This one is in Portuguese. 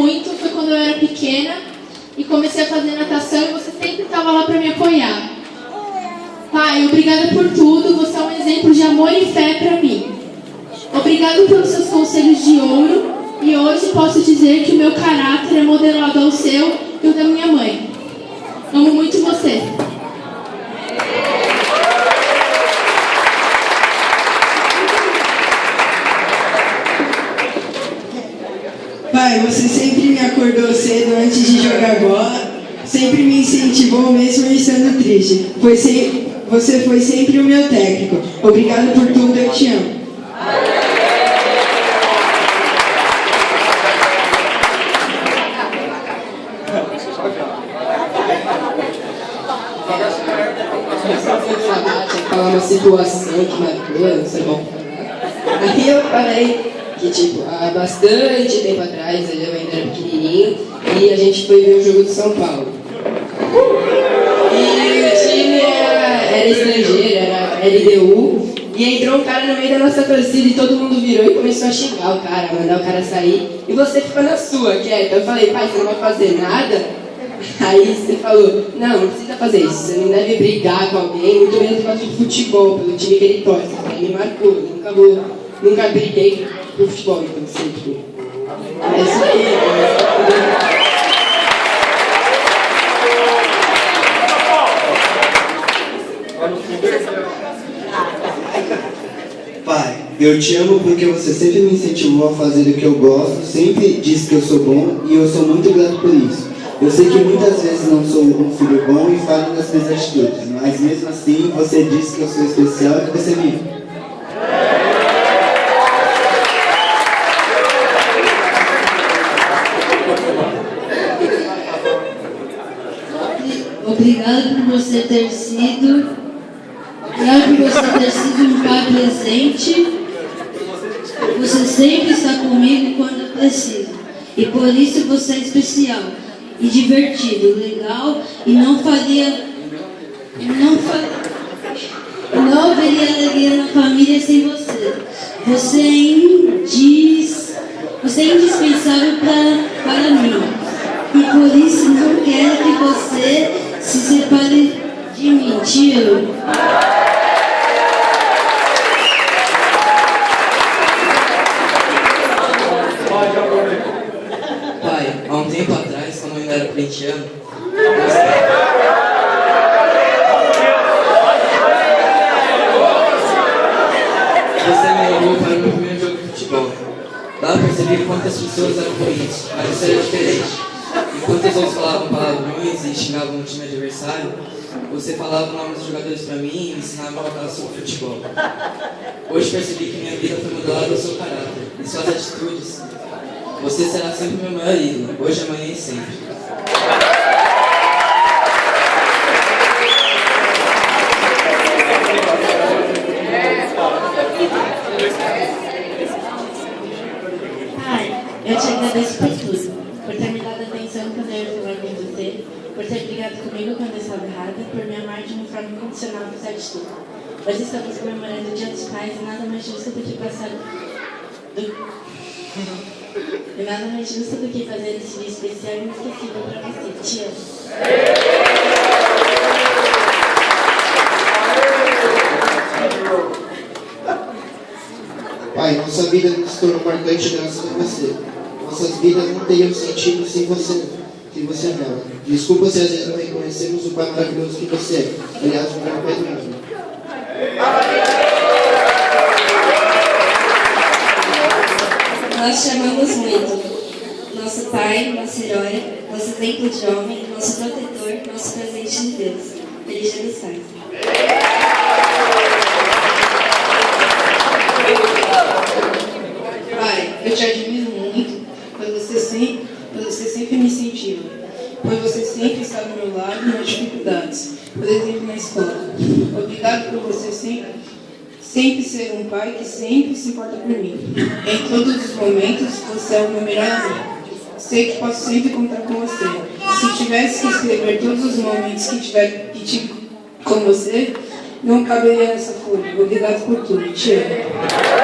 muito foi quando eu era pequena e comecei a fazer natação e você sempre estava lá para me apoiar. Pai, obrigada por tudo, você é um exemplo de amor e fé para mim. Obrigado pelos seus conselhos de ouro e hoje posso dizer que o meu caráter é modelado ao seu e o da minha mãe. Amo muito você. Pai, você sempre me acordou cedo antes de jogar bola, sempre me incentivou mesmo estando triste. Você foi sempre o meu técnico. Obrigado por tudo, eu te amo. Tinha que falar uma situação que marcou, não sei bom. Aí eu falei que, tipo, há bastante tempo atrás, eu ainda era pequenininho, e a gente foi ver o jogo do São Paulo. E o time era estrangeiro, era LDU, e entrou um cara no meio da nossa torcida e todo mundo virou e começou a xingar o cara, mandar o cara sair, e você ficou na sua, quieta. Eu falei, pai, você não vai fazer nada? Aí você falou, não precisa fazer isso, você não deve brigar com alguém, muito menos por causa de futebol, pelo time que ele torce. Aí me marcou, nunca briguei por futebol, então sempre. É isso aí. Pai, eu te amo porque você sempre me incentivou a fazer o que eu gosto, sempre disse que eu sou bom e eu sou muito grato por isso. Eu sei que muitas vezes não sou um filho bom e falho nas minhas atitudes, mas mesmo assim você disse que eu sou especial e que você me ama. Obrigado por você ter sido um pai presente. Você sempre está comigo quando eu preciso. E por isso você é especial e divertido, legal e não haveria alegria na família sem você. Você é indispensável para mim. E por isso não quero que você se separe de mim. Te amo. Pai, há um tempo atrás, quando eu ainda era corintiano, você me levou para o meu primeiro jogo de futebol. Lá eu percebi quantas pessoas eram ruins, mas isso era diferente. Enquanto os outros falavam palavrões e xingavam o time adversário, você falava o nome dos jogadores para mim e me ensinava a falar sobre futebol. Hoje percebi que minha vida foi modelada ao seu caráter e suas atitudes. Você será sempre meu maior ídolo, hoje, amanhã e sempre. Pai, eu te agradeço por tudo. Por ter me dado atenção quando eu ia falar com você, por ter brigado comigo quando eu estava errada, por me amar de uma forma incondicional apesar de tudo. Hoje estamos comemorando o Dia dos Pais e nada mais justo do que fazer esse dia especial e inesquecível para você. Te amo. Pai, nossa vida se tornou marcante graças a você. Nossas vidas não teriam sentido sem você não. Desculpa se às vezes não reconhecemos o pai maravilhoso que você é. Aliás, o maior pai do mundo. Nós te amamos muito. Nosso pai, nosso herói, nosso exemplo de homem, nosso protetor, nosso presente de Deus. Feliz Dia dos Pais. Pai, eu te admiro muito, pois você sempre me incentiva, pois você sempre está do meu lado nas dificuldades, por exemplo, na escola. Obrigado por você sempre ser um pai que sempre se importa por mim. Em todos os momentos, você é o meu melhor amigo. Sei que posso sempre contar com você. Se tivesse que escrever todos os momentos que tive com você, não caberia nessa folha. Obrigado por tudo. Te amo.